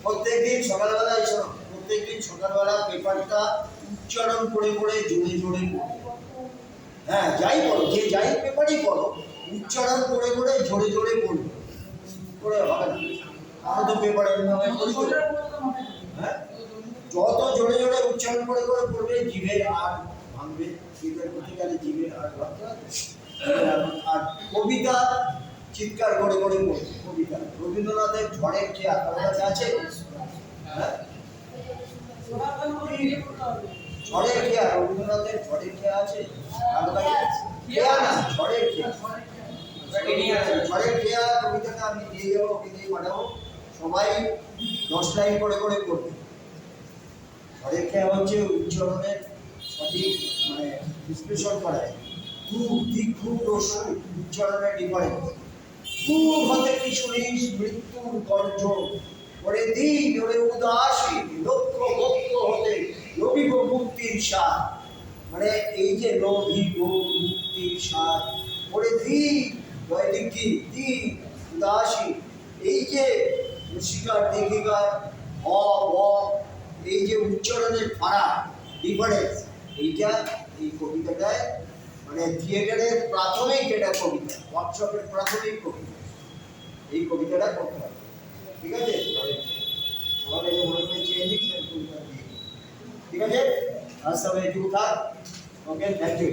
প্রত্যেকদিন সকালবেলা এসো, প্রত্যেকদিন সকালবেলা পেপারটা উচ্চারণ করে করে জোরে জোরে পড়ো। হ্যাঁ, যাই পড়ো, যে যাই পেপারই পড়ো, উচ্চারণ করে করে জোরে জোরে পড়বে, করে হবে না। আমরা তো পেপারের নামে পড়ি তো। হ্যাঁ, যত জোরে জোরে উচ্চারণ করে করে পড়বে, জিভের আর ভাঙবে, জিভের প্রতি গেলে জিভের আর ভাঙবে। আর কবিতা চিৎকার করে করে পড়বে। কবিতা রবীন্দ্রনাথের ঝড়ের খেয়া আপনার কাছে আছে? হ্যাঁ, ঝড়ের খেয়া, রবীন্দ্রনাথের ঝড়ের খেয়া আছে? খেয়া না, ঝড়ের খেয়া। ঝড়ের খেয়া কবিতাটা আমি দিয়ে যাবো, ওকে দিয়ে পাঠাবো, সবাই 10 লাইন করে করে পড়বে। ঝড়ের খেয়া হচ্ছে উচ্চারণের সঠিক মানে বিশ্লেষণ করায়। দূর দীর্ঘ রস্য উচ্চারণের ডিফারেন্স। দূর হতে কি শুনিস মৃত্যুর গর্জন, ওরে দিন ওরে উদাসী লক্ষ ভক্ত হতে রবিব মুক্তির স্বাদ। মানে এই যে রবিব মুক্তির স্বাদ, ওরে দিন দৈনিক কি দিন উদাসী, এই যে রসিকার দেখিকার অ অ, এই যে উচ্চারণের ফারাক ডিফারেন্স, এইটা এই কবিতাটায় মানে থিয়েটারের প্রাথমিক যেটা কবিতা, ওয়ার্কশপের প্রাথমিক কবিতা, এই কবিতাটা করতে হবে। ঠিক আছে, সবাই যে মনে করে চেয়ে নিচ্ছেন, ঠিক আছে, আজ সবাই একটু থাক। ওকে, থ্যাংক ইউ।